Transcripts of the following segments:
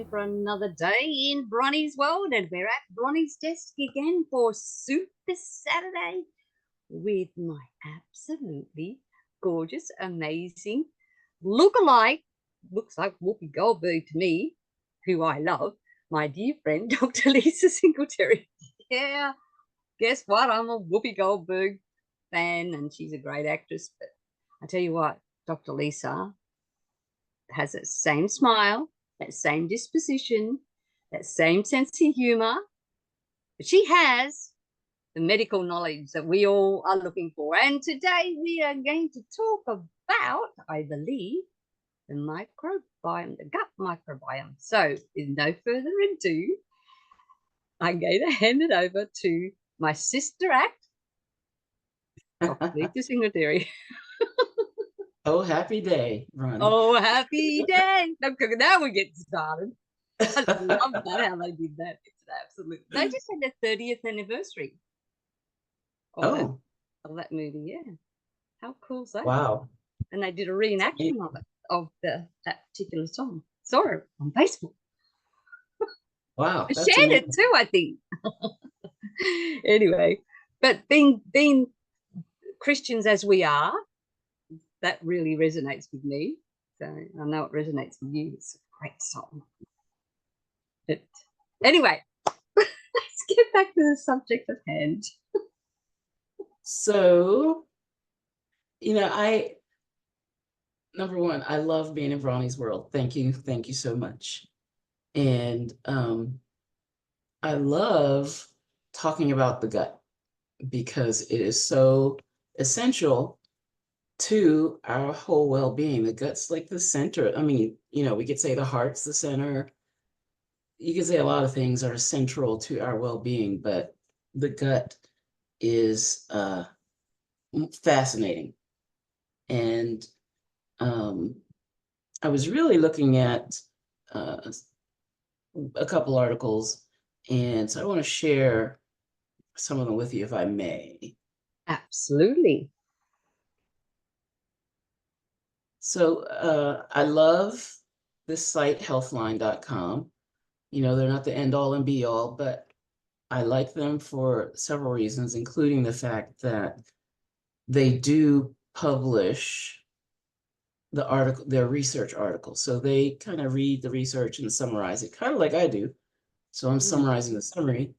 again for another day in Bronie's world, and we're at Bronie's desk again for Super Saturday with my absolutely gorgeous, amazing look-alike, looks like Whoopi Goldberg to me, who I love, my dear friend, Dr. Lisa Singletary. Yeah, guess what? I'm a Whoopi Goldberg fan, and she's a great actress. But I tell you what, Dr. Lisa has that same smile, that same disposition, that same sense of humor. But she has the medical knowledge that we all are looking for. And today we are going to talk about, I believe, the microbiome, the gut microbiome. So, with no further ado, I'm going to hand it over to my sister act, Dr. Lisa Singletary. Oh, happy day, Bronie. Oh, happy day. Now we get started. I love that, how they did that. It's absolute. They just had their 30th anniversary of that movie. Yeah. How cool is that? Wow. And they did a reenactment of it, of that particular song. Saw it on Facebook. Wow. I shared it too, I think. Anyway, but being Christians as we are, that really resonates with me. So I know it resonates with you. It's a great song. But anyway, let's get back to the subject at hand. So, number one, I love being in Bronie's world. Thank you so much. And I love talking about the gut because it is so essential to our whole well-being. The gut's like the center. I mean, we could say the heart's the center. You could say a lot of things are central to our well-being, but the gut is fascinating. And I was really looking at a couple articles, and so I want to share some of them with you, if I may. Absolutely. So I love this site, healthline.com. They're not the end all and be all, but I like them for several reasons, including the fact that they do publish the article, their research articles. So they kind of read the research and summarize it, kind of like I do. So I'm summarizing the summary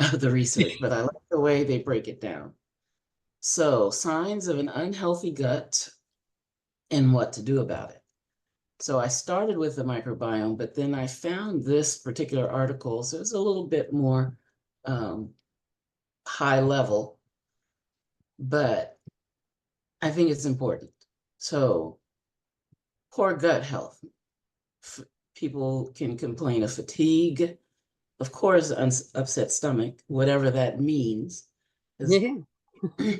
of the research, but I like the way they break it down. So, signs of an unhealthy gut and what to do about it. So I started with the microbiome, but then I found this particular article. So it's a little bit more high level, but I think it's important. So poor gut health. People can complain of fatigue, of course, upset stomach, whatever that means. Yeah.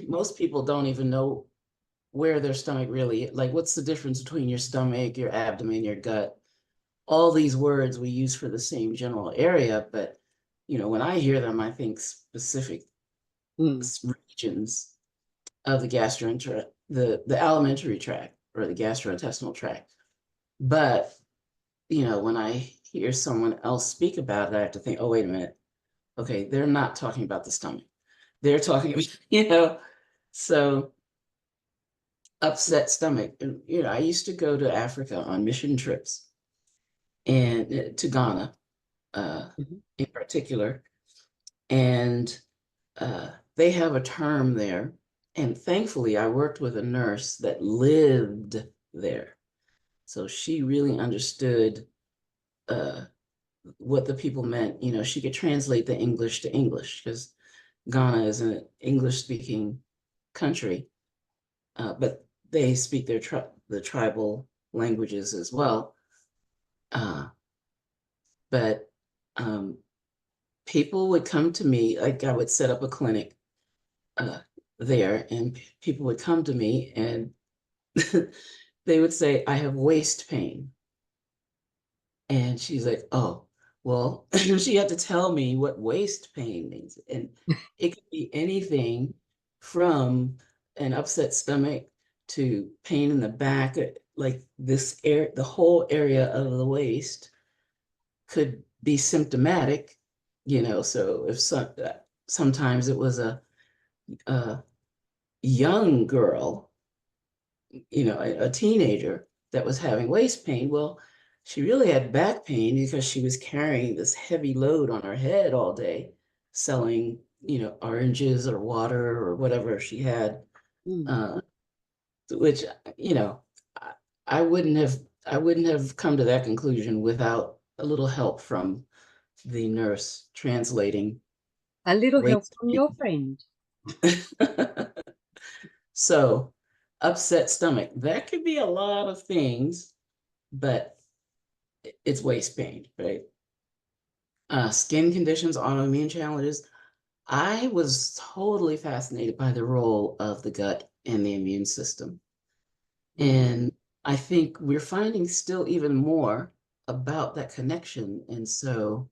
Most people don't even know where their stomach really, like what's the difference between your stomach, your abdomen, your gut. All these words we use for the same general area, but when I hear them, I think specific regions of the the alimentary tract or the gastrointestinal tract. But when I hear someone else speak about it, I have to think, oh, wait a minute. Okay, they're not talking about the stomach. They're talking about, so upset stomach. I used to go to Africa on mission trips and to Ghana in particular. And they have a term there. And thankfully, I worked with a nurse that lived there. So she really understood what the people meant. She could translate the English to English because Ghana is an English-speaking country, but they speak the tribal languages as well. But people would come to me, like I would set up a clinic there, and people would come to me and they would say, I have waist pain. And she's like, oh, well, she had to tell me what waist pain means. And it could be anything from an upset stomach to pain in the back, like the whole area of the waist could be symptomatic, so if sometimes it was a young girl, a teenager that was having waist pain. Well, she really had back pain because she was carrying this heavy load on her head all day, selling, oranges or water or whatever she had, Mm. uh, which, you know, I, I wouldn't have come to that conclusion without a little help from the nurse translating A little help waist from your pain. friend. So, upset stomach, that could be a lot of things, but it's waist pain, right? Skin conditions, autoimmune challenges. I was totally fascinated by the role of the gut and the immune system. Mm. And I think we're finding still even more about that connection. And so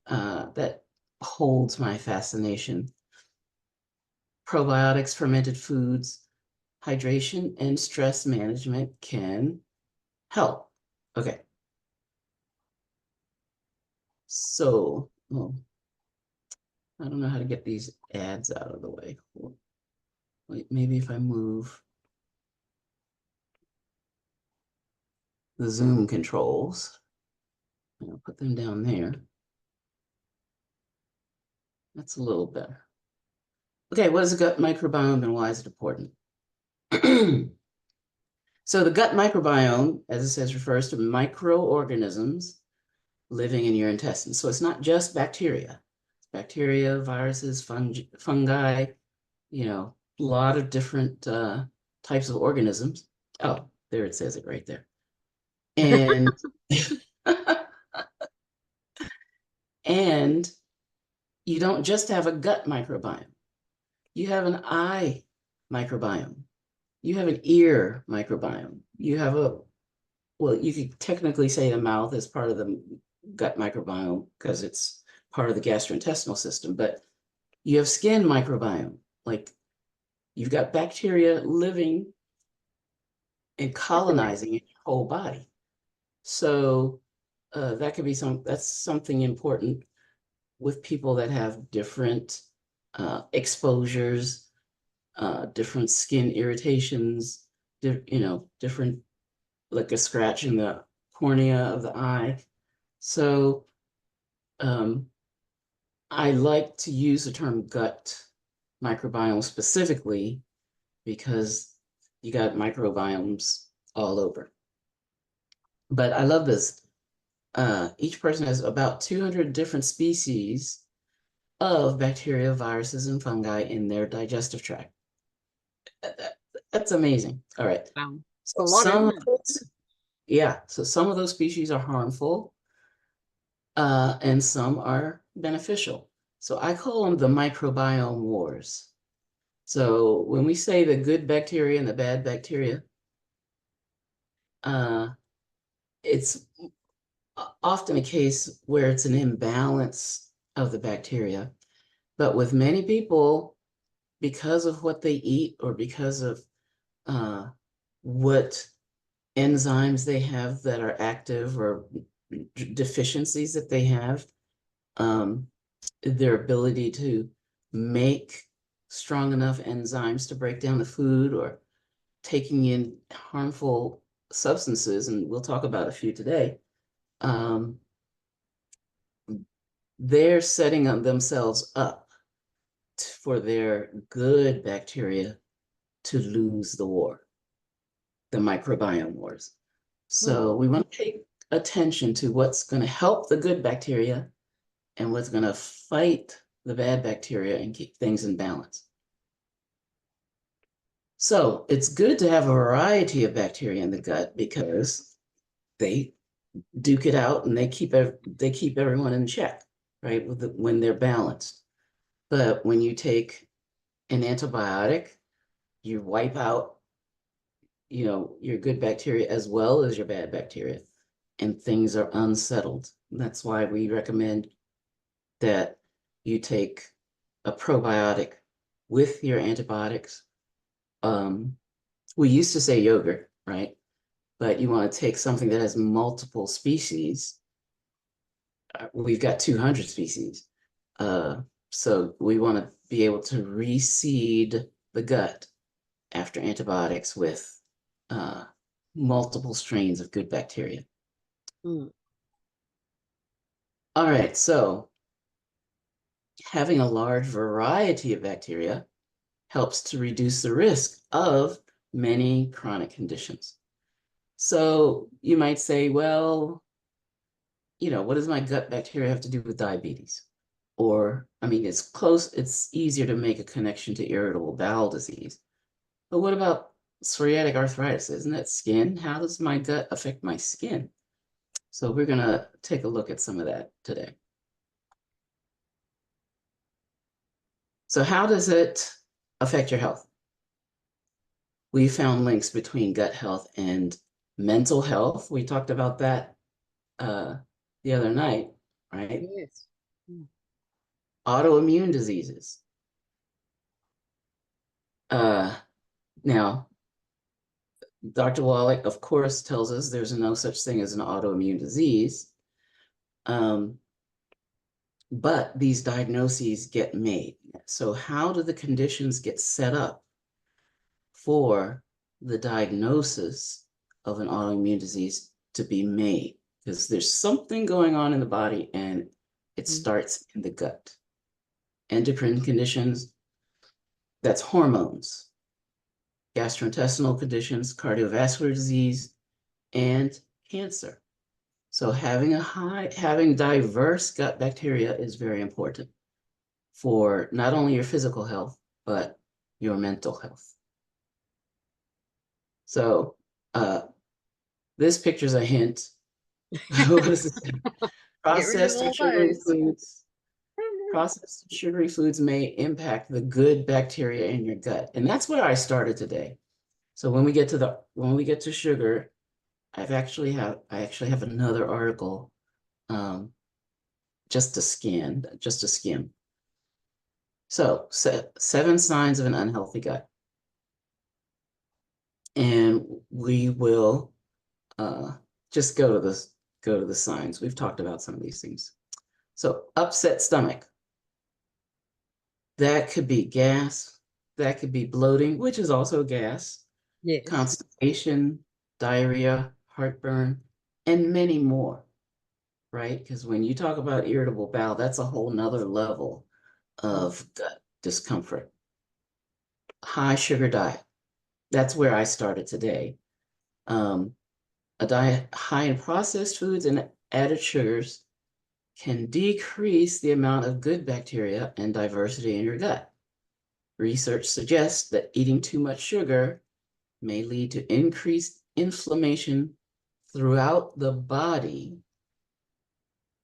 that holds my fascination. Probiotics, fermented foods, hydration, and stress management can help. Okay. So, I don't know how to get these ads out of the way. Wait, maybe if I move the Zoom controls, I'll put them down there. That's a little better. Okay, what is the gut microbiome and why is it important? So the gut microbiome, as it says, refers to microorganisms living in your intestines. So it's not just bacteria. It's bacteria, viruses, fungi, a lot of different types of organisms. Oh, there it says it right there. And and you don't just have a gut microbiome. You have an eye microbiome. You have an ear microbiome. Well, you could technically say the mouth is part of the gut microbiome because it's part of the gastrointestinal system, but you have skin microbiome. Like you've got bacteria living and Everywhere. colonizing your whole body. So that's something important with people that have different exposures, different skin irritations, different, like a scratch in the cornea of the eye. So um, I like to use the term gut microbiome specifically because you got microbiomes all over. But I love this. Each person has about 200 different species of bacteria, viruses, and fungi in their digestive tract. That's amazing. All right. Wow. So A lot, some isn't of it? those, yeah, so some of those species are harmful, and some are beneficial. So I call them the microbiome wars. So when we say the good bacteria and the bad bacteria, uh, it's often a case where it's an imbalance of the bacteria. But with many people, because of what they eat or because of what enzymes they have that are active or deficiencies that they have, um, their ability to make strong enough enzymes to break down the food or taking in harmful substances, and we'll talk about a few today, um, they're setting themselves up for their good bacteria to lose the war, the microbiome wars. Hmm. So we want to pay attention to what's going to help the good bacteria and what's going to fight the bad bacteria and keep things in balance. So it's good to have a variety of bacteria in the gut because they duke it out and they keep everyone in check, right? When they're balanced. But when you take an antibiotic, you wipe out, your good bacteria as well as your bad bacteria, and things are unsettled. And that's why we recommend that you take a probiotic with your antibiotics. We used to say yogurt, right? But you want to take something that has multiple species we've got 200 species. So we want to be able to reseed the gut after antibiotics with multiple strains of good bacteria. Mm. All right, so having a large variety of bacteria helps to reduce the risk of many chronic conditions. So you might say, well, what does my gut bacteria have to do with diabetes? Or, I mean, it's easier to make a connection to irritable bowel disease. But what about psoriatic arthritis? Isn't that skin? How does my gut affect my skin? So we're going to take a look at some of that today. So how does it affect your health? We found links between gut health and mental health. We talked about that the other night, right? Yes. Mm. Autoimmune diseases. Now, Dr. Wallach, of course, tells us there's no such thing as an autoimmune disease. But these diagnoses get made. So how do the conditions get set up for the diagnosis of an autoimmune disease to be made? Because there's something going on in the body and it starts in the gut. Endocrine conditions, that's hormones, gastrointestinal conditions, cardiovascular disease, and cancer. So having diverse gut bacteria is very important for not only your physical health, but your mental health. So this picture's a hint. What is this? Get rid of Processed or all sugary those. foods. Processed and sugary foods may impact the good bacteria in your gut. And that's where I started today. So when we get to sugar, I actually have another article just to skim. So 7 signs of an unhealthy gut. And we will just go to the signs. We've talked about some of these things. So upset stomach. That could be gas. That could be bloating, which is also gas. Yes. Constipation, diarrhea, heartburn, and many more, right? Because when you talk about irritable bowel, that's a whole nother level of gut discomfort. High sugar diet. That's where I started today. A diet high in processed foods and added sugars can decrease the amount of good bacteria and diversity in your gut. Research suggests that eating too much sugar may lead to increased inflammation throughout the body,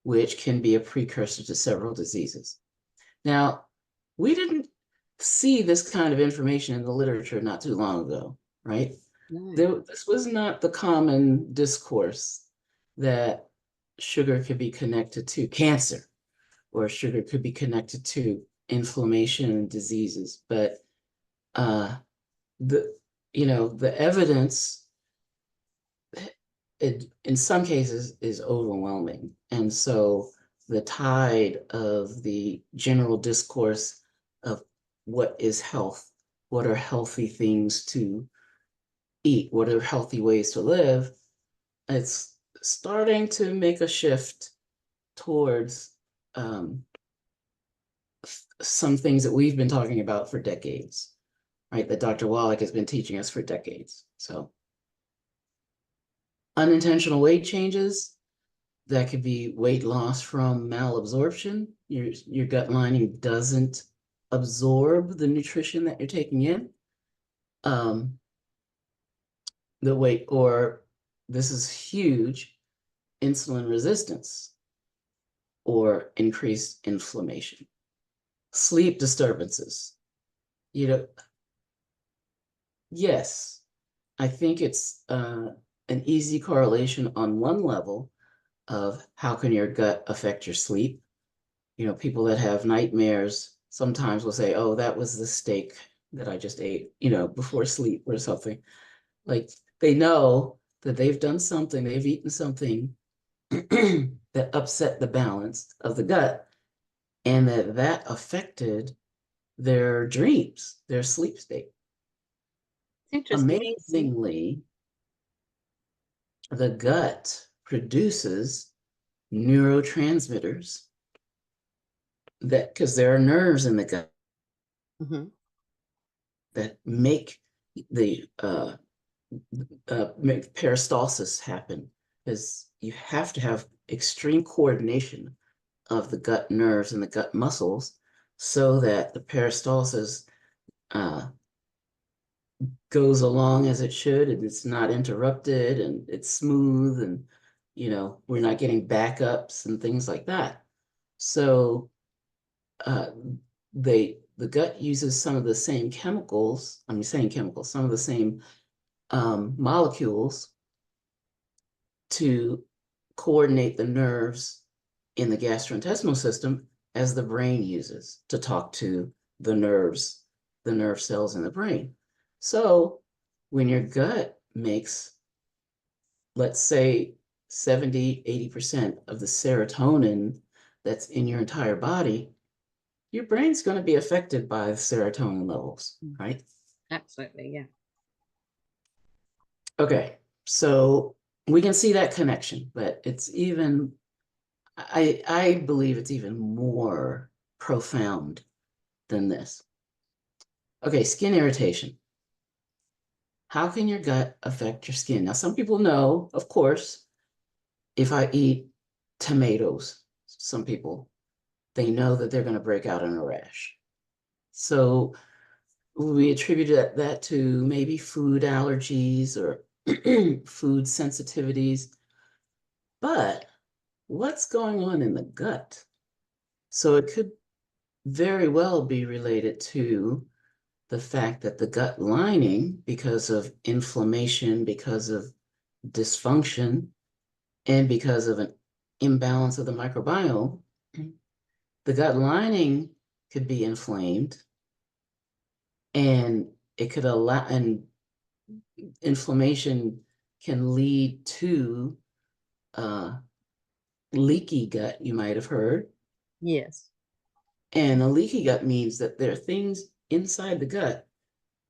which can be a precursor to several diseases. Now, we didn't see this kind of information in the literature not too long ago, right? No. This was not the common discourse that sugar could be connected to cancer or sugar could be connected to inflammation and diseases. But the evidence in some cases is overwhelming. And so the tide of the general discourse of what is health, what are healthy things to eat, what are healthy ways to live, it's starting to make a shift towards some things that we've been talking about for decades, right? That Dr. Wallach has been teaching us for decades. So unintentional weight changes, that could be weight loss from malabsorption. Your gut lining doesn't absorb the nutrition that you're taking in. The weight, or this is huge, insulin resistance or increased inflammation. Sleep disturbances. Yes, I think it's an easy correlation on one level of how can your gut affect your sleep. People that have nightmares sometimes will say, oh, that was the steak that I just ate, before sleep or something. Like they know that they've done something, they've eaten something that upset the balance of the gut, and that affected their dreams, their sleep state. It's interesting. Amazingly, the gut produces neurotransmitters that, because there are nerves in the gut that make the make peristalsis happen, because you have to have extreme coordination of the gut nerves and the gut muscles so that the peristalsis goes along as it should, and it's not interrupted, and it's smooth, and we're not getting backups and things like that. So the gut uses some of the same chemicals, some of the same molecules to coordinate the nerves in the gastrointestinal system as the brain uses to talk to the nerves, the nerve cells in the brain. So when your gut makes, let's say, 70, 80% of the serotonin that's in your entire body, your brain's going to be affected by the serotonin levels, right? Absolutely, yeah. Okay, so we can see that connection, but it's even, I believe it's even more profound than this. Okay, skin irritation. How can your gut affect your skin? Now, some people know, of course, if I eat tomatoes, some people, they know that they're going to break out in a rash. So we attribute that to maybe food allergies or food sensitivities. But what's going on in the gut? So it could very well be related to the fact that the gut lining, because of inflammation, because of dysfunction, and because of an imbalance of the microbiome, the gut lining could be inflamed, and it could allow, and inflammation can lead to leaky gut, you might have heard. Yes. And a leaky gut means that there are things inside the gut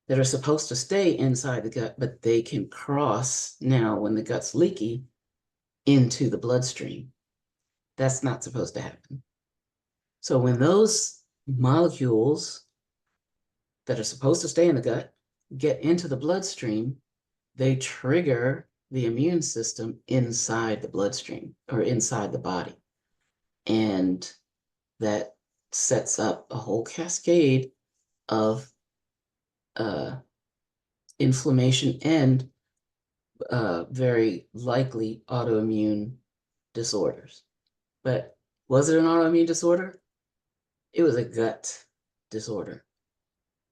that are supposed to stay inside the gut, but they can cross now, when the gut's leaky, into the bloodstream. That's not supposed to happen. So when those molecules that are supposed to stay in the gut get into the bloodstream, they trigger the immune system inside the bloodstream or inside the body. And that sets up a whole cascade of inflammation and very likely autoimmune disorders. But was it an autoimmune disorder? It was a gut disorder,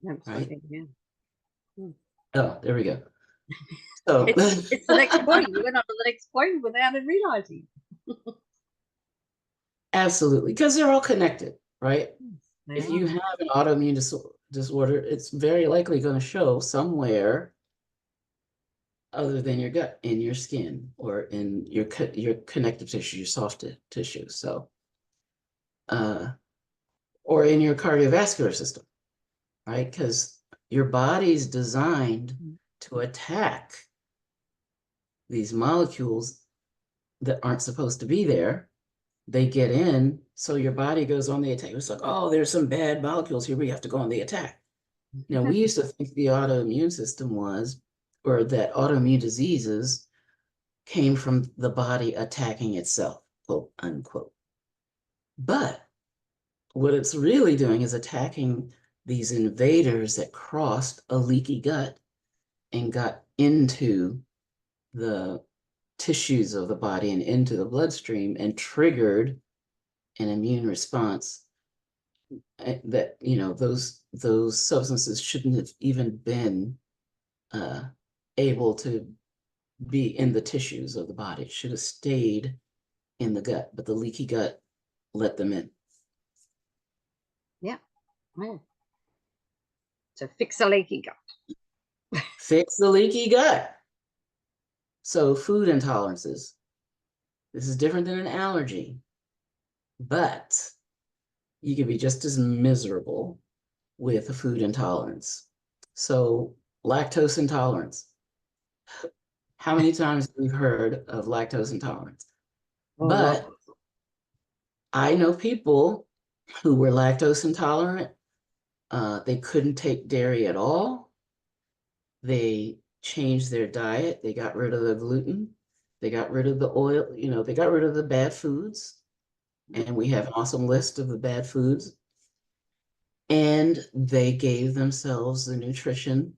right? Absolutely, yeah. Oh, there we go. So It's the next point. You went on to the next point without it realizing. absolutely, because they're all connected, right? They If are. you have an autoimmune disorder, it's very likely going to show somewhere other than your gut, in your skin or in your connective tissue, your soft tissue. So, or in your cardiovascular system, right? Because your body's designed to attack these molecules that aren't supposed to be there. They get in, so your body goes on the attack. It's like, oh, there's some bad molecules here. We have to go on the attack. Now, we used to think the autoimmune system was, or that autoimmune diseases came from the body attacking itself, quote unquote. But what it's really doing is attacking these invaders that crossed a leaky gut and got into the tissues of the body and into the bloodstream and triggered an immune response that, those substances shouldn't have even been able to be in the tissues of the body. It should have stayed in the gut, but the leaky gut let them in. Yeah. Well, so fix a leaky gut. Fix the leaky gut. So food intolerances. This is different than an allergy, but you can be just as miserable with a food intolerance. So, lactose intolerance. How many times have we heard of lactose intolerance? A lot. But I know people who were lactose intolerant. They couldn't take dairy at all. They changed their diet. They got rid of the gluten. They got rid of the oil. They got rid of the bad foods. And we have an awesome list of the bad foods. And they gave themselves the nutrition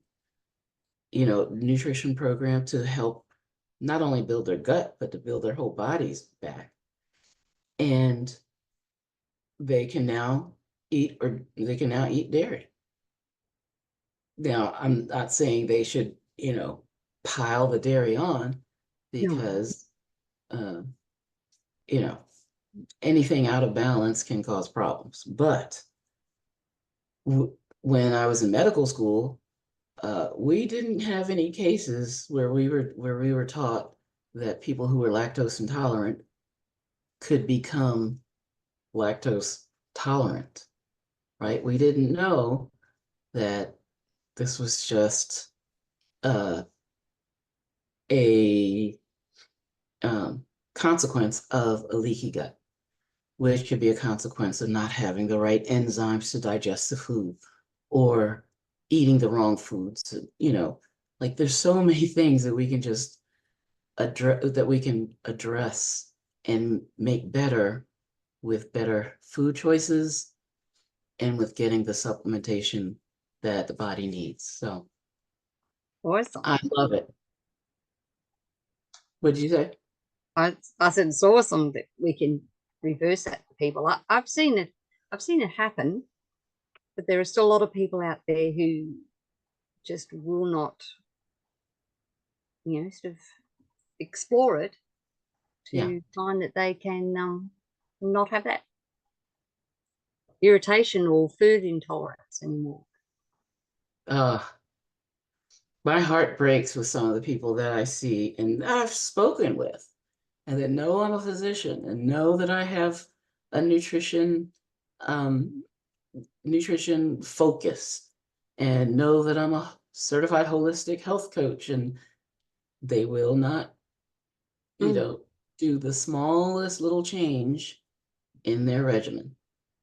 program to help not only build their gut, but to build their whole bodies back. And they can now eat dairy. Now, I'm not saying they should, pile the dairy on No. because, you know, anything out of balance can cause problems. But when I was in medical school, we didn't have any cases where we were taught that people who were lactose intolerant could become lactose tolerant, right? We didn't know that this was just a consequence of a leaky gut, which could be a consequence of not having the right enzymes to digest the food or eating the wrong foods. Like there's so many things that we can just address and make better with better food choices and with getting the supplementation that the body needs. So Awesome. I love it. What did you say? I said it's awesome that we can reverse that for people. I've seen it. I've seen it happen, but there are still a lot of people out there who just will not, sort of explore it Yeah. to find that they can not have that irritation or food intolerance anymore. Uh, my heart breaks with some of the people that I see and I've spoken with, and that know I'm a physician and know that I have a um, nutrition focus and know that I'm a certified holistic health coach, and they will not, Mm, do the smallest little change in their regimen.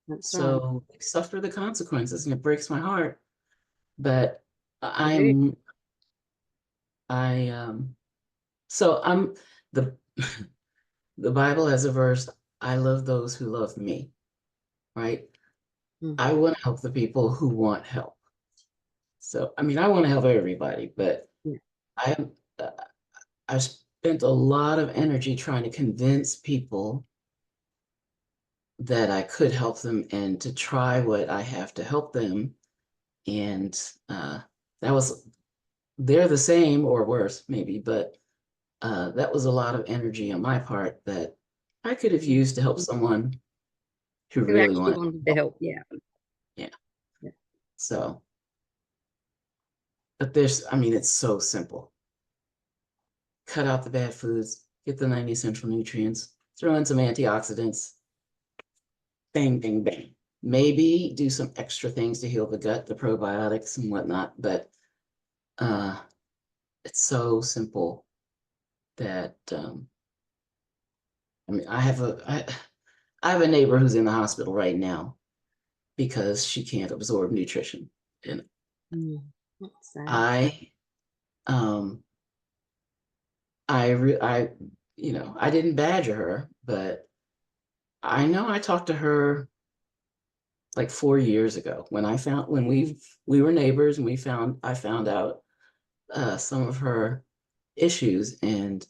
that's right. So they suffer the consequences, and it breaks my heart. But They do. I'm, I, so I'm the, the Bible has a verse, I love those who love me, right? I Mm, want to help the people who want help. So, I mean, I want to help everybody, but yeah. I, uh, I spent a lot of energy trying to convince people that I could help them and to try what I have to help them. And that was, they're the same or worse, maybe, but that was a lot of energy on my part that I could have used to help someone who Who really actually wanted wanted to help. help? Yeah. Yeah. Yeah. So, but I mean, it's so simple. Cut out the bad foods, get the 90 essential nutrients, throw in some antioxidants, bang, bang, bang. Maybe do some extra things to heal the gut, the probiotics and whatnot, but uh, it's so simple that I mean, I have a neighbor who's in the hospital right now because she can't absorb nutrition, and Mm, that's sad. I um I I didn't badger her, but I know I talked to her like 4 years ago when we were neighbors, and I found out some of her issues, and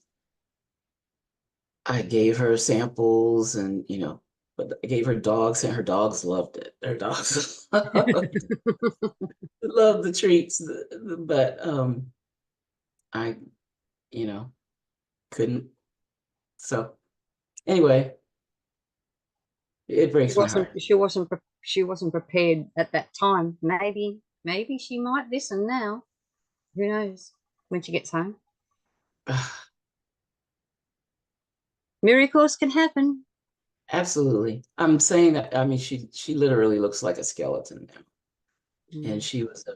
I gave her samples, and but I gave her dogs, and her dogs loved it. Her dogs loved the treats, but I you know couldn't. So anyway, it breaks my heart. She wasn't prepared at that time. Maybe she might listen now. Who knows when she gets home? Miracles can happen. Absolutely. I'm saying that, I mean, she literally looks like a skeleton now. And Mm. she was a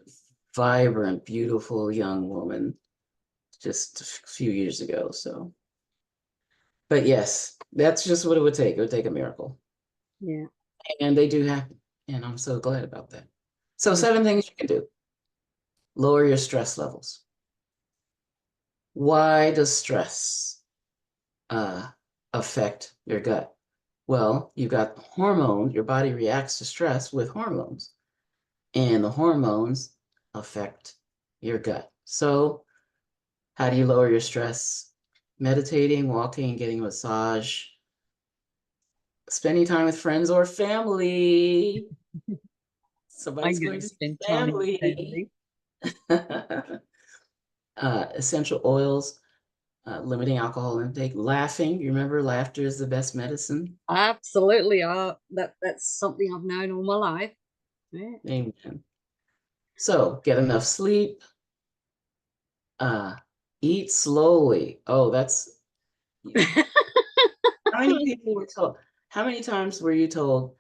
vibrant, beautiful young woman just a few years ago. So, but yes, that's just what it would take. It would take a miracle. Yeah. And they do happen. And I'm so glad about that. So, Mm. 7 things you can do. Lower your stress levels. Why does stress uh, affect your gut? Well, you've got hormones. Your body reacts to stress with hormones, and the hormones affect your gut. So, how do you lower your stress? Meditating, walking, getting a massage, spending time with friends or family. Somebody's I'm going going to to spend see time with family. family. Essential oils, limiting alcohol intake, laughing. You remember laughter is the best medicine? Absolutely. That's something I've known all my life. Yeah. Amen. So get enough sleep, uh, eat slowly. Oh, that's how many people were told? How many times were you told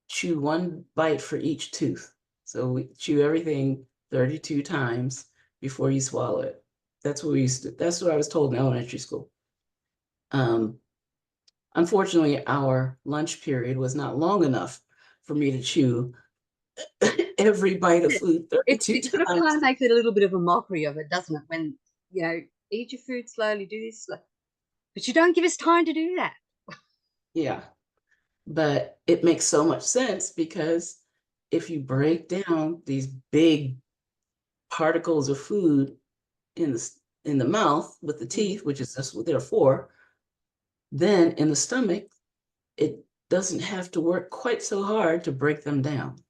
chew one bite for each tooth? So we chew everything 32 times before you swallow it. That's what we used to, that's what I was told in elementary school. Um, Unfortunately, our lunch period was not long enough for me to chew every bite of food It 32 sort of kind times. of makes it a little bit of a mockery of it, doesn't it? When, eat your food slowly, do this, but you don't give us time to do that. Yeah, but it makes so much sense because if you break down these big particles of food in the mouth with the Mm. teeth, which is just what they're for, then in the stomach, it doesn't have to work quite so hard to break them down.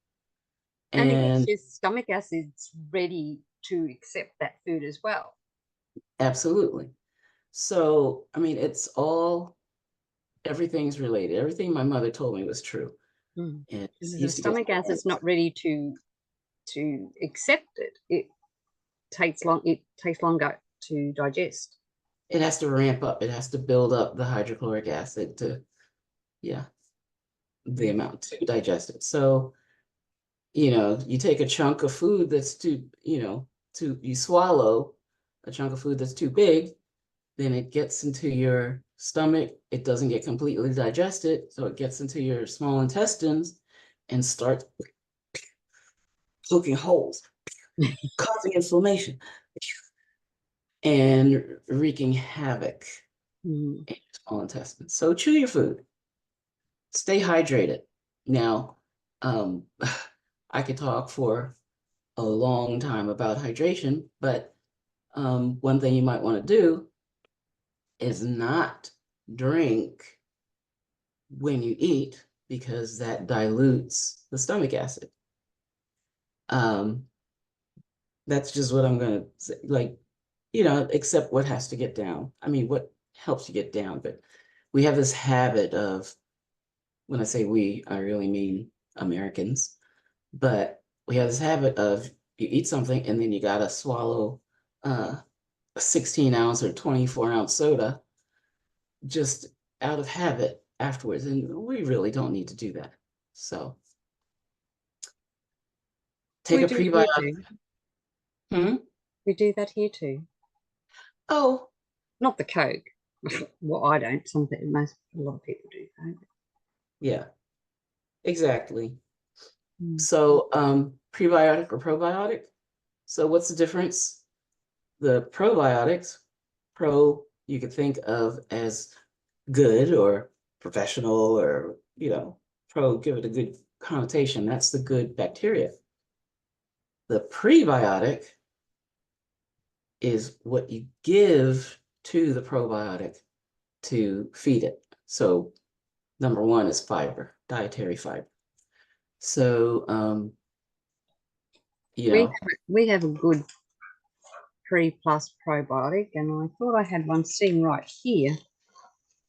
And it gets And your stomach acids ready to accept that food as well. absolutely. So, I mean, it's all, everything's related. Everything my mother told me was true. Mm. And it Because if the used to get, stomach acid's not ready to accept it, it takes longer to digest. it has to ramp up. It has to build up the hydrochloric acid to, yeah, the Mm. amount to digest it. So, you take a chunk of food that's too, you swallow a chunk of food that's too big, then it gets into your stomach. It doesn't get completely digested. So it gets into your small intestines and starts poking holes, causing inflammation and wreaking havoc Mm. in your small intestines. So chew your food, stay hydrated. Now, um, I could talk for a long time about hydration, but one thing you might want to do is not drink when you eat because that dilutes the stomach acid. Um, that's just what I'm gonna say. Like, except what has to get down. I mean, what helps you get down, but we have this habit of, when I say we, I really mean Americans, but we have this habit of you eat something and then you gotta swallow a 16-ounce or 24-ounce soda just out of habit afterwards. And we really don't need to do that. So take We a do it here prebiotic. too. Hmm? We do that here too. Oh, Not the Coke. Well, I don't. A lot of people do. Don't yeah, exactly. they? Mm. So prebiotic or probiotic. So what's the difference? The probiotics, you could think of as good or professional or, give it a good connotation. That's the good bacteria. The prebiotic is what you give to the probiotic to feed it. So number one is fiber, dietary fiber. So, you We know, we have a good pre plus probiotic, and I thought I had one sitting right here.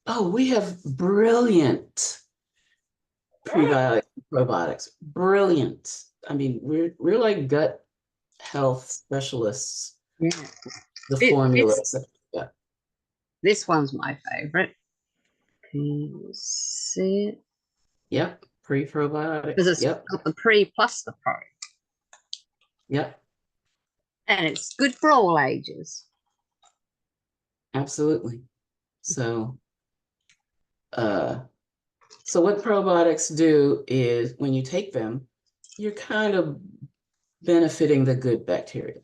oh, we have brilliant prebiotics, probiotics, brilliant. I mean, we're like gut health specialists. Yeah, The this formulas that we got. this one's my favorite. Can you see it? Yep. Prebiotics. Because it's Yep. got the pre plus the pro. Yep. And it's good for all ages. Absolutely. So, so what probiotics do is when you take them, you're kind of benefiting the good bacteria.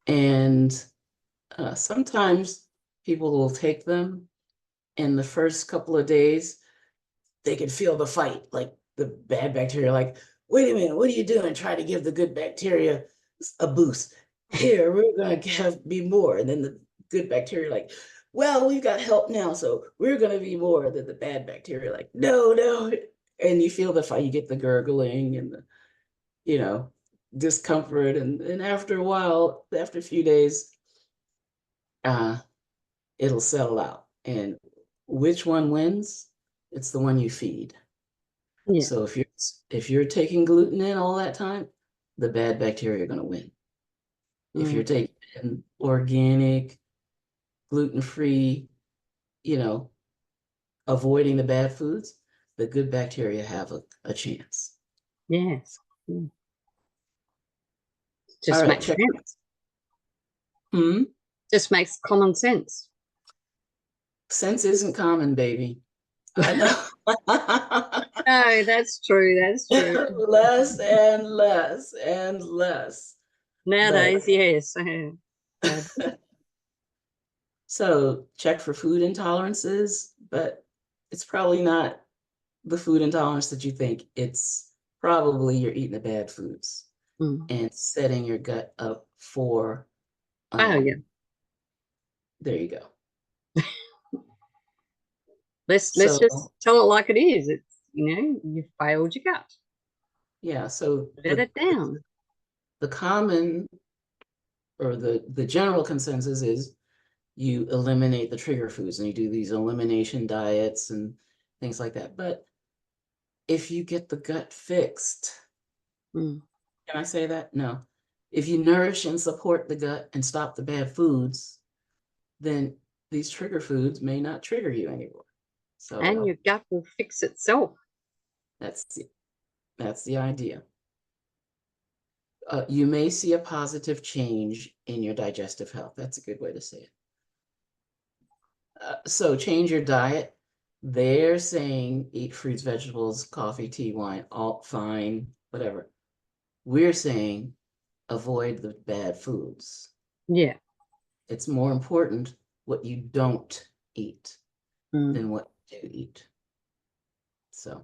And sometimes people will take them, and the first couple of days, they can feel the fight, like the bad bacteria, like, wait a minute, what are you doing? Try to give the good bacteria a boost. Here, we're going to be more. And then the good bacteria, like, well, we've got help now, so we're going to be more. Than the bad bacteria, like, no, no. And you feel the fight, you get the gurgling and the, discomfort. And after a while, after a few days, it'll settle out. And which one wins? It's the one you feed. Yeah. So if you're taking gluten in all that time, the bad bacteria are going to win. If you're taking organic, gluten-free, avoiding the bad foods, the good bacteria have a chance. Yes. All Just right, makes check. sense. Just makes common sense. Sense isn't common, baby. I know. No, that's true. That's true. Less and less and less. Nowadays, yes. So check for food intolerances, but it's probably not the food intolerance that you think. It's probably you're eating the bad foods and setting your gut up for failure. There you go. Let's just tell it like it is. It's you failed your gut. Yeah. So let it down. The common or the general consensus is you eliminate the trigger foods and you do these elimination diets and things like that. But if you get the gut fixed, can I say that? No. If you nourish and support the gut and stop the bad foods, then these trigger foods may not trigger you anymore. So and your gut will fix itself. That's the idea. You may see a positive change in your digestive health. That's a good way to say it. So change your diet. They're saying eat fruits, vegetables, coffee, tea, wine, all fine, whatever. We're saying avoid the bad foods. Yeah. It's more important what you don't eat than what you do eat. So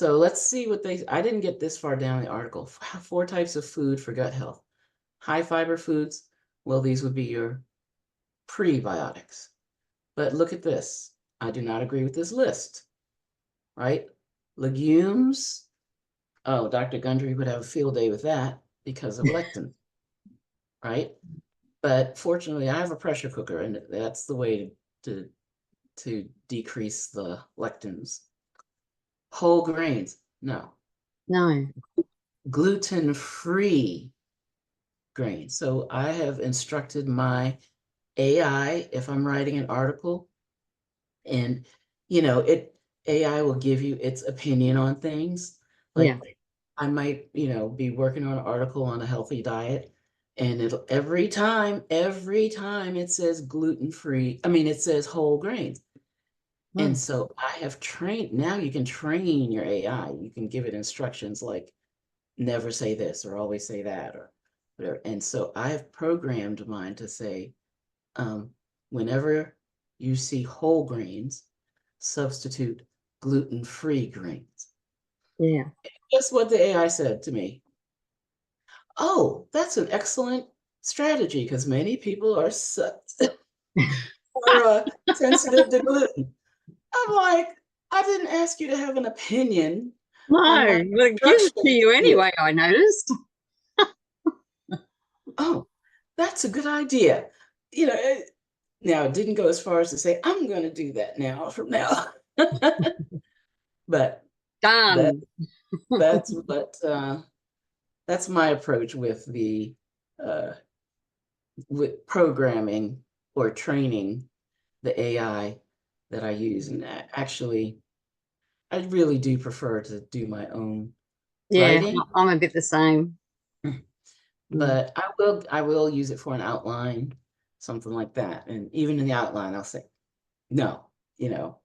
let's see what I didn't get this far down the article. 4 types of food for gut health. High fiber foods, well, these would be your prebiotics. But look at this. I do not agree with this list, right? Legumes. Oh, Dr. Gundry would have a field day with that because of lectin, right? But fortunately, I have a pressure cooker, and that's the way to decrease the lectins. Whole grains, no. Gluten-free grains. So I have instructed my AI, if I'm writing an article, and AI will give you its opinion on things. Like I might, be working on an article on a healthy diet, and it'll every time it says gluten-free, it says whole grains. And so I have trained, now you can train your AI. You can give it instructions like never say this or always say that or whatever. And so I have programmed mine to say, whenever you see whole grains, substitute gluten-free grains. Yeah. And guess what the AI said to me? Oh, that's an excellent strategy because many people are sensitive to gluten. I'm like, I didn't ask you to have an opinion. No, but it gives it to you anyway, I noticed. Oh, that's a good idea. Now it didn't go as far as to say, I'm going to do that now from now. But done. That's my approach with with programming or training the AI that I use. And actually, I really do prefer to do my own Yeah, writing, I'm a bit the same. Mm. but I will use it for an outline, something like that. And even in the outline, I'll say, no, you know,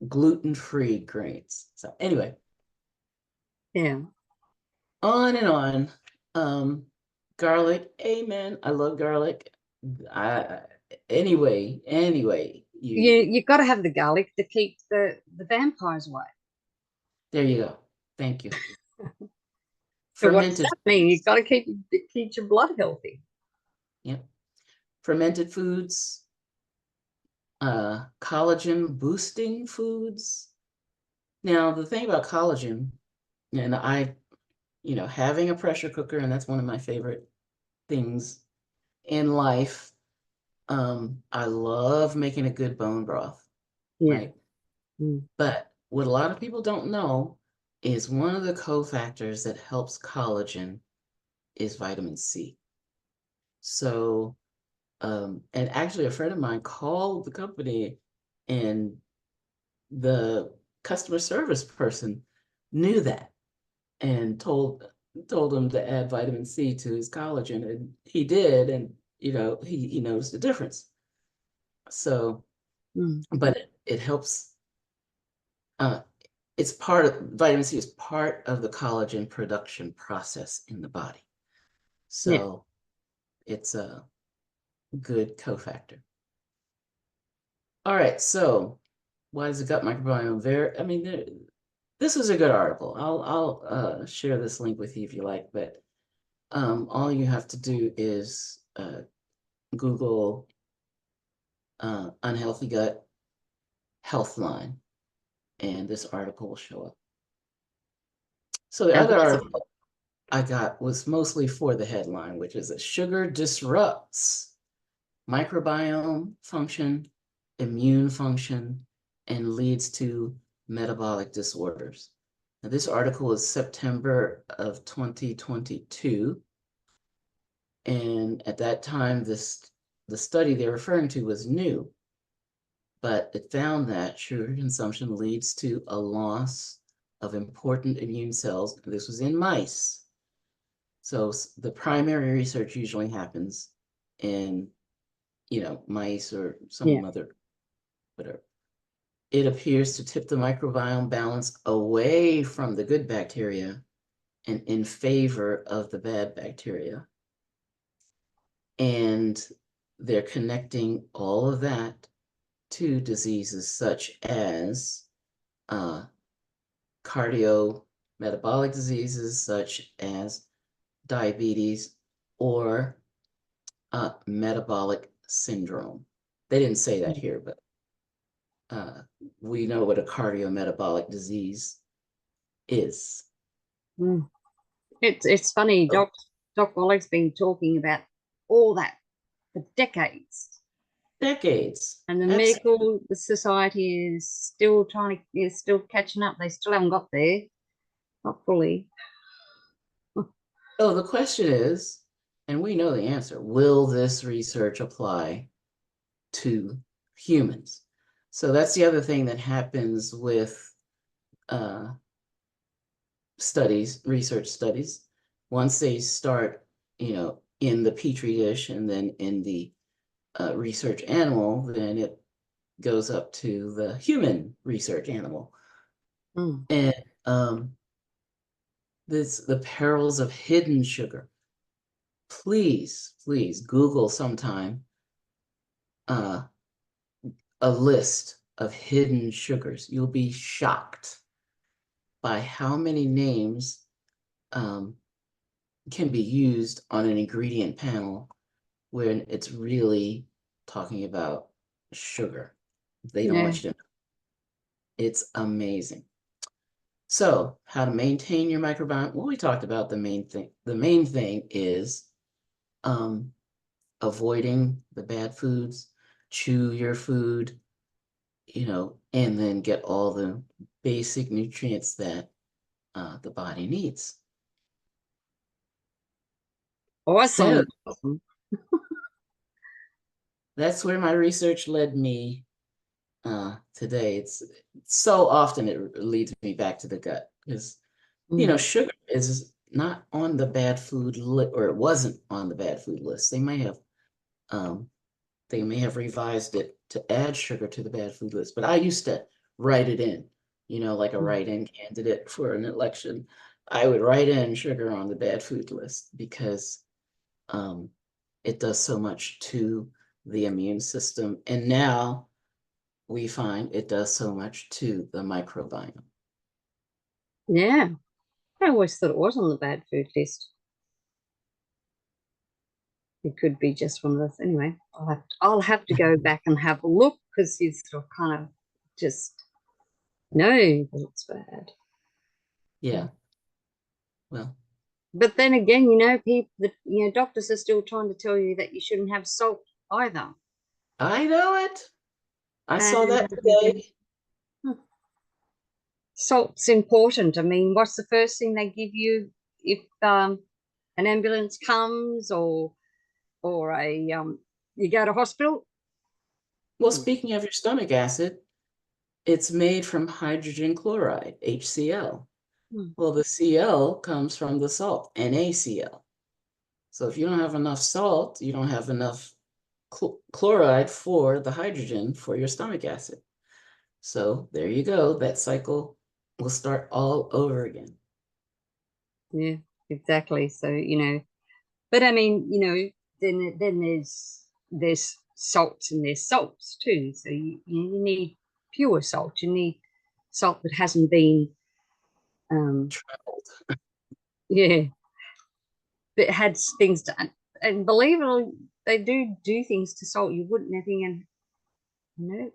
gluten-free grains. So anyway, Yeah. on and on. Garlic, amen. I love garlic. I anyway, You've got to have the garlic to keep the vampires away. there you go. Thank you. So what does Fermented that mean? You've foods. got to keep your blood healthy. Yep. Fermented foods, collagen boosting foods. Now, the thing about collagen, and having a pressure cooker, and that's one of my favorite things in life. I love making a good bone broth, Yeah. right? Mm. But what a lot of people don't know is one of the cofactors that helps collagen is vitamin C. So, and actually, a friend of mine called the company, and the customer service person knew that and told him to add vitamin C to his collagen, and he did, and he noticed a difference. So, Mm. but it helps. Uh, it's part of vitamin C is part of the collagen production process in the body. Yeah. So it's a good cofactor. All right, so why is the gut microbiome very? I mean, this is a good article. I'll share this link with you if you like, but all you have to do is Google unhealthy gut health line, and this article will show up. So the And other what is it? article I got was mostly for the headline, which is that sugar disrupts microbiome function, immune function, and leads to metabolic disorders. Now, this article is September of 2022. And at that time, the study they're referring to was new, but it found that sugar consumption leads to a loss of important immune cells. This was in mice. So the primary research usually happens in, mice or Yeah. some other, whatever. It appears to tip the microbiome balance away from the good bacteria and in favor of the bad bacteria. And they're connecting all of that to diseases such as cardiometabolic diseases, such as diabetes or metabolic syndrome. They didn't say that here, but we know what a cardiometabolic disease is. Mm. It's funny. So Doc Waller's been talking about all that for decades, decades. and the That's medical society is still catching up. They still haven't got there, not fully. so the question is, and we know the answer, will this research apply to humans? So that's the other thing that happens with uh, research studies. Once they start, in the petri dish and then in the research animal, then it goes up to the human research animal. Mm. And the perils of hidden sugar. Please Google sometime uh, a list of hidden sugars. You'll be shocked by how many names um, can be used on an ingredient panel when it's really talking about sugar. They don't Yeah. want you to know. It's amazing. So, how to maintain your microbiome? Well, we talked about the main thing. The main thing is um, avoiding the bad foods, chew your food, and then get all the basic nutrients that the body needs. Awesome. So Awesome. that's where my research led me today. It's so often it leads me back to the gut because, sugar is not on the bad food list, or it wasn't on the bad food list. Um, they may have revised it to add sugar to the bad food list, but I used to write it in, like a write-in candidate for an election. I would write in sugar on the bad food list because it does so much to the immune system. And now we find it does so much to the microbiome. Yeah. I always thought it was on the bad food list. It could be just one of those. Anyway, I'll have to go back and have a look because you sort of kind of just know that it's bad. Yeah. Well, But then again, people that doctors are still trying to tell you that you shouldn't have salt either. I know it. I saw And that today. salt's important. I mean, what's the first thing they give you if an ambulance comes or a you go to hospital? Well, speaking of your stomach acid, it's made from hydrogen chloride, HCl. Well, the Cl comes from the salt, NaCl. So if you don't have enough salt, you don't have enough chloride for the hydrogen for your stomach acid. So there you go. That cycle will start all over again. Yeah, exactly. So, but I mean, then there's salts and there's salts too. So you need pure salt. You need salt that hasn't been Traveled. yeah, that had things done. And believe it or they do things to salt you wouldn't have think, and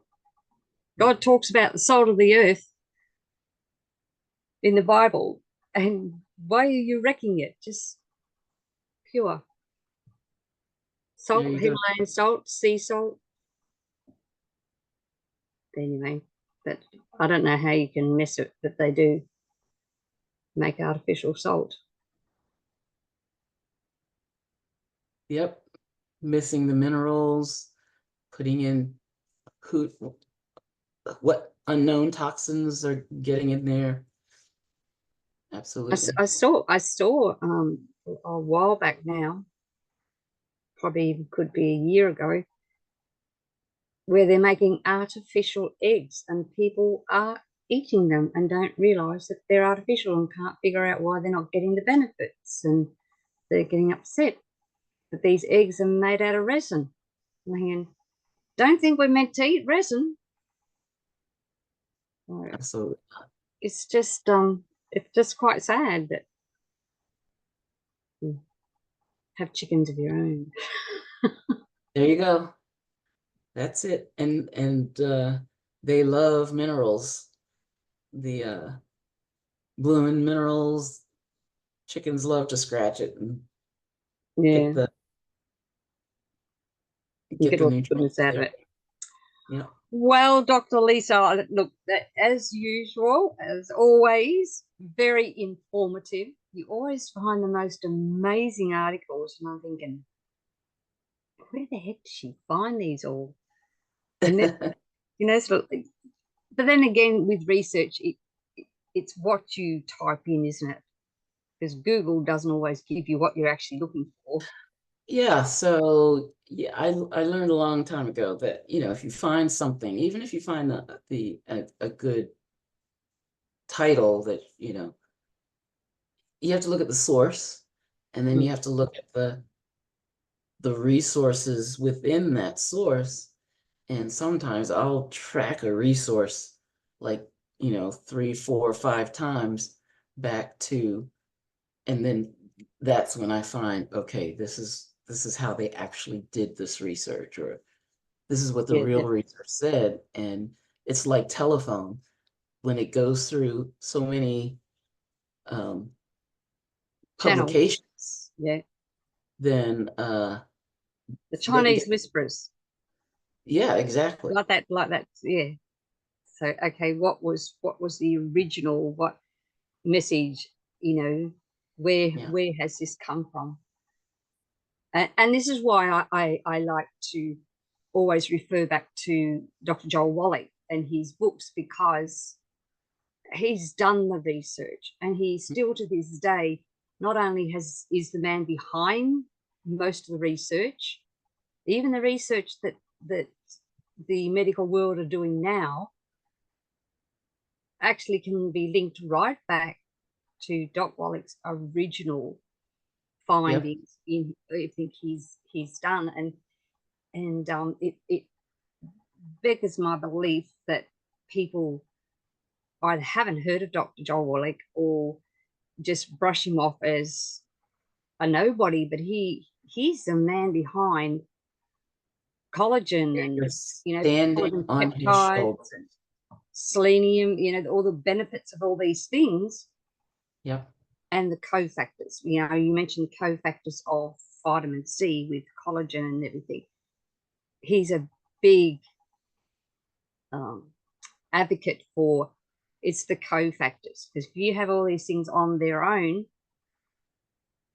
God talks about the salt of the earth in the Bible, and why are you wrecking it? Just pure There salt, you go. Himalayan salt, sea salt. Anyway, but I don't know how you can miss it, but they do make artificial salt. Yep. Missing the minerals, putting in who what unknown toxins are getting in there. Absolutely. I saw a while back now, probably could be a year ago, where they're making artificial eggs and people are eating them and don't realize that they're artificial and can't figure out why they're not getting the benefits, and they're getting upset that these eggs are made out of resin. Man, don't think we're meant to eat resin. Absolutely. It's just quite sad that you have chickens of your own. There you go. That's it. And they love minerals. The blooming minerals. Chickens love to scratch it and get Yeah, the you get get the all the goodness nutrients out of there. it. Yeah. Well, Dr. Lisa, look, as usual, as always, very informative. You always find the most amazing articles, and I'm thinking, where the heck did she find these all? And then, sort of, but then again, with research, it's what you type in, isn't it? Because Google doesn't always give you what you're actually looking for. Yeah, so yeah, I learned a long time ago that, if you find something, even if you find a good title that, you have to look at the source, and then you have to look at the resources within that source. And sometimes I'll track a resource like, 3, 4, 5 times back to, and then that's when I find, okay, this is how they actually did this research, or this is what the Yeah, real research said. And it's like telephone, when it goes through so many um, channels. publications, Yeah, then the they can Chinese get, whisperers, yeah, exactly. like that. Yeah. So, okay, what was the original? What message? Yeah, Where has this come from? And this is why I like to always refer back to Dr. Joel Wallach, and his books, because he's done the research, and he still to this day not only is the man behind most of the research, even the research that the medical world are doing now actually can be linked right back to Doc Wallach's original findings in everything he's done, and it beggars my belief that people either haven't heard of Dr. Joel Wallach or just brush him off as a nobody, but he's the man behind collagen and standing collagen on his peptides shoulders. and selenium, all the benefits of all these things. Yep. And the cofactors. You mentioned cofactors of vitamin C with collagen and everything. He's a big advocate for it's the cofactors, because if you have all these things on their own,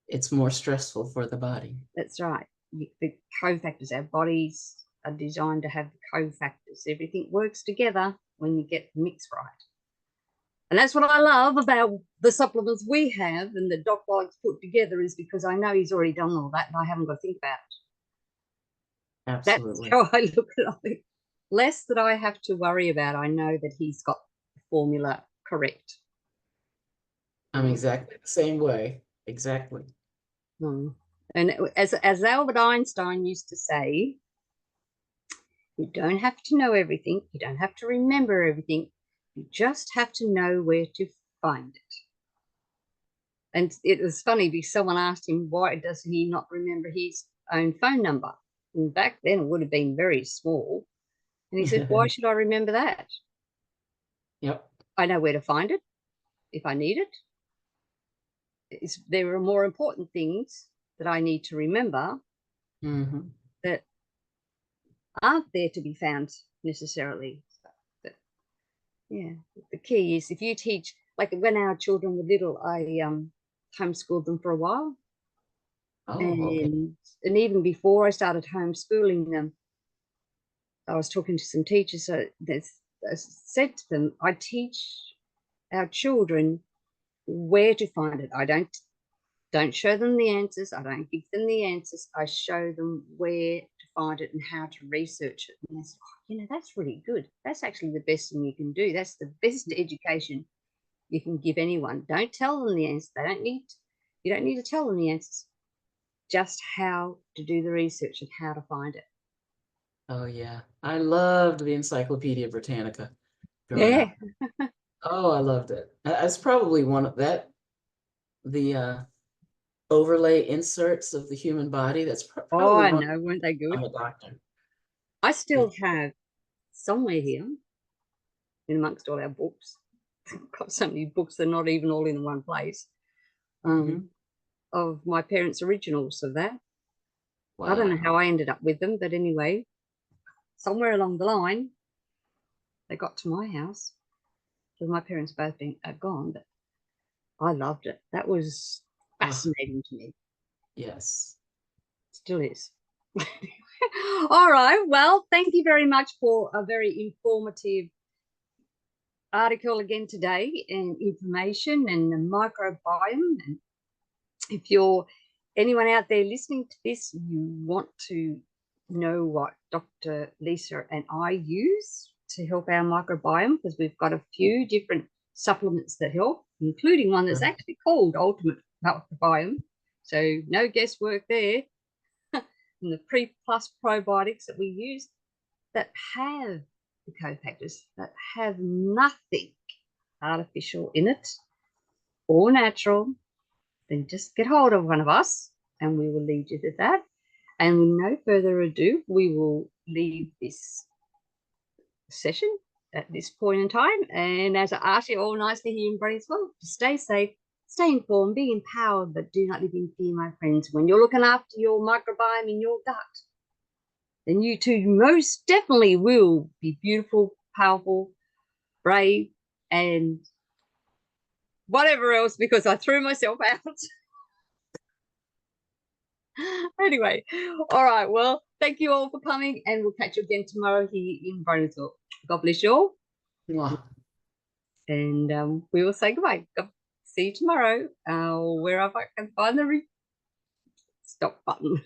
it's more stressful for the body. That's right. The cofactors, our bodies are designed to have the cofactors. Everything works together when you get the mix right. And that's what I love about the supplements we have and that Doc Wallach's put together, is because I know he's already done all that and I haven't got to think about it. Absolutely. That's how I look at it. Less that I have to worry about. I know that he's got the formula correct. I'm exactly the same way. Exactly. And as Albert Einstein used to say, you don't have to know everything. You don't have to remember everything. You just have to know where to find it. And it was funny because someone asked him, why does he not remember his own phone number? And back then it would have been very small. And he said, why should I remember that? Yep. I know where to find it if I need it. There are more important things that I need to remember that aren't there to be found necessarily. But yeah, the key is if you teach, like when our children were little, I homeschooled them for a while. And even before I started homeschooling them, I was talking to some teachers. So I said to them, I teach our children where to find it. I don't show them the answers. I don't give them the answers. I show them where to find it and how to research it. And they said, that's really good. That's actually the best thing you can do. That's the best education you can give anyone. Don't tell them the answer. You don't need to tell them the answers. Just how to do the research and how to find it. Oh yeah, I loved the Encyclopedia Britannica. Yeah. Oh, I loved it. That's probably one of the overlay inserts of the human body. That's probably I one. know, weren't they good? I'm a doctor. I still have somewhere here, in amongst all our books, I've got so many books, they're not even all in one place, of my parents' originals of that. Wow. I don't know how I ended up with them, but anyway, somewhere along the line, they got to my house, because my parents both are gone, but I loved it. That was fascinating to me. Yes. Still is. All right. Well, thank you very much for a very informative article again today, and information and the microbiome. And if you're anyone out there listening to this, you want to know what Dr. Lisa and I use to help our microbiome, because we've got a few different supplements that help, including one that's actually called Ultimate Microbiome. So no guesswork there. And the Pre-Plus probiotics that we use that have the cofactors, that have nothing artificial in it or natural, then just get hold of one of us and we will lead you to that. And with no further ado, we will leave this session at this point in time. And as I ask you all nicely here in Bronie as well, to stay safe, stay informed, be empowered, but do not live in fear, my friends. When you're looking after your microbiome in your gut, then you too most definitely will be beautiful, powerful, brave, and whatever else, because I threw myself out. Anyway, all right. Well, thank you all for coming, and we'll catch you again tomorrow here in Bronie Talk. God bless you all, Mwah. and we will say goodbye. See you tomorrow, wherever I can find the stop button.